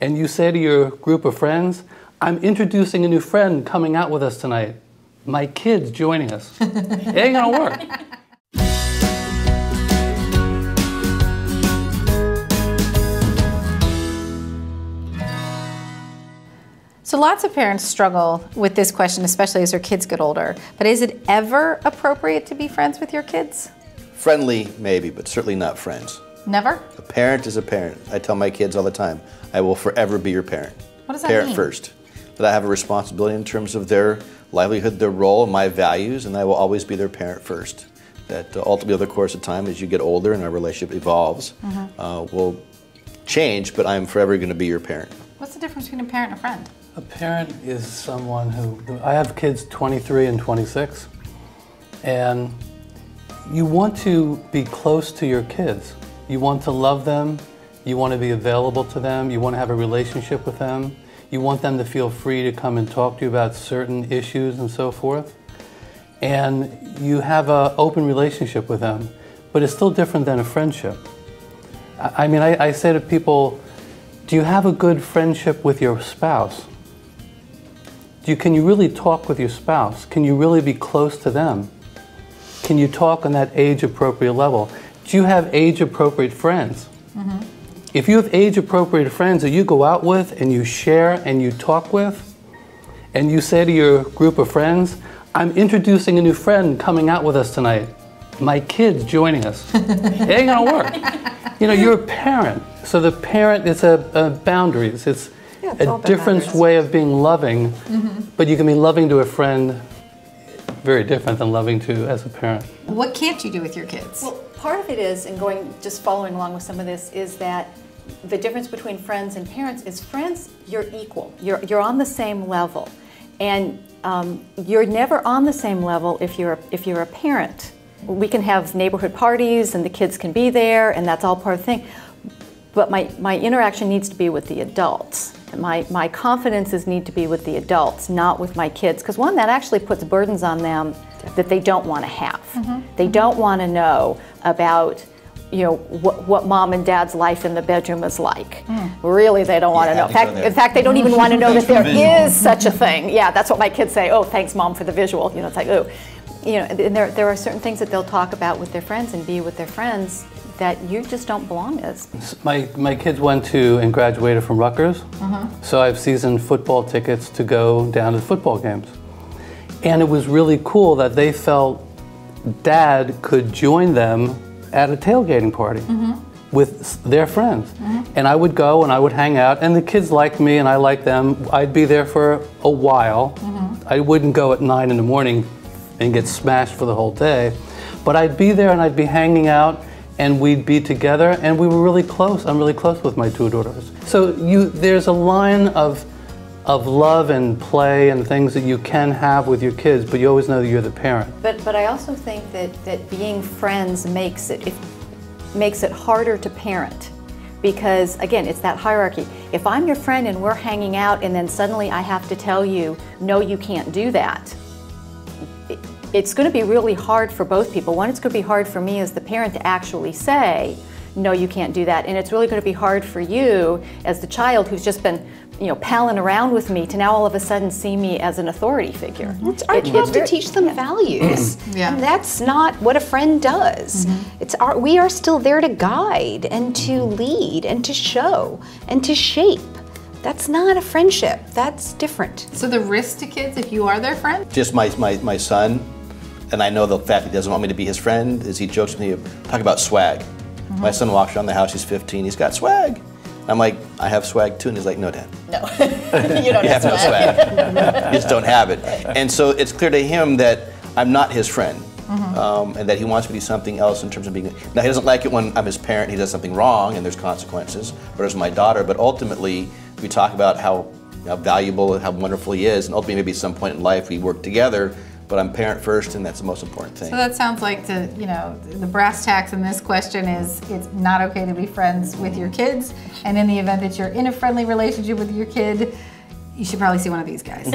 and you say to your group of friends, I'm introducing a new friend coming out with us tonight. My kid's joining us. It ain't gonna work. So lots of parents struggle with this question, especially as their kids get older. But is it ever appropriate to be friends with your kids? Friendly, maybe, but certainly not friends. Never? A parent is a parent. I tell my kids all the time, I will forever be your parent. What does that Parent mean? first. That I have a responsibility in terms of their livelihood, their role, and my values, and I will always be their parent first. That ultimately, over the course of time, as you get older and our relationship evolves, will change, but I'm forever going to be your parent. What's the difference between a parent and a friend? A parent is someone who, I have kids 23 and 26, and you want to be close to your kids. You want to love them, you want to be available to them, you want to have a relationship with them, you want them to feel free to come and talk to you about certain issues and so forth. And you have an open relationship with them, but it's still different than a friendship. I mean, I say to people, do you have a good friendship with your spouse? Can you really talk with your spouse? Can you really be close to them? Can you talk on that age-appropriate level? Do you have age-appropriate friends? If you have age-appropriate friends that you go out with and you share and you talk with, and you say to your group of friends, I'm introducing a new friend coming out with us tonight. My kid's joining us. It ain't gonna work. You know, you're a parent. So the parent is a boundaries. It's a different way of being loving, but you can be loving to a friend very different than loving to as a parent. What can't you do with your kids? Well, part of it is, and just following along with some of this, is that the difference between friends and parents is friends, you're equal. You're on the same level. And you're never on the same level if you're a parent. We can have neighborhood parties and the kids can be there and that's all part of the thing. But my interaction needs to be with the adults. My confidences need to be with the adults, not with my kids. Because one, that actually puts burdens on them that they don't want to have. They don't want to know about, you know, what mom and dad's life in the bedroom is like. Really, they don't want to know. In fact, they don't even want to know that there is such a thing. Yeah, that's what my kids say. Oh, thanks, Mom, for the visual. You know, it's like, oh. You know, and there are certain things that they'll talk about with their friends and be with their friends that you just don't belong as. My kids went to and graduated from Rutgers, so I have season football tickets to go down to the football games. And it was really cool that they felt Dad could join them at a tailgating party with their friends. And I would go and I would hang out, and the kids liked me and I liked them. I'd be there for a while. I wouldn't go at 9 in the morning and get smashed for the whole day. But I'd be there and I'd be hanging out and we'd be together and we were really close. I'm really close with my two daughters. So there's a line of love and play and things that you can have with your kids, but you always know that you're the parent. But I also think that being friends makes it harder to parent. Because again, it's that hierarchy. If I'm your friend and we're hanging out and then suddenly I have to tell you, no, you can't do that, it's going to be really hard for both people. One, it's going to be hard for me as the parent to actually say, no, you can't do that. And it's really going to be hard for you as the child who's just been, you know, palling around with me to now all of a sudden see me as an authority figure. It's our job to teach them values. And that's not what a friend does. We are still there to guide and to lead and to show and to shape. That's not a friendship. That's different. So the risk to kids if you are their friend? Just my son, and I know the fact he doesn't want me to be his friend, is he jokes with me, talk about swag. My son walks around the house, he's 15, he's got swag. I'm like, I have swag too, and he's like, no, Dad. No, you don't have no swag. You just don't have it. And so it's clear to him that I'm not his friend, and that he wants me to be something else in terms of being. Now, he doesn't like it when I'm his parent, he does something wrong, and there's consequences, or as my daughter, but ultimately, we talk about how valuable and how wonderful he is, and ultimately maybe at some point in life we work together, but I'm parent first, and that's the most important thing. So that sounds like the brass tacks in this question is it's not okay to be friends with your kids, and in the event that you're in a friendly relationship with your kid, you should probably see one of these guys.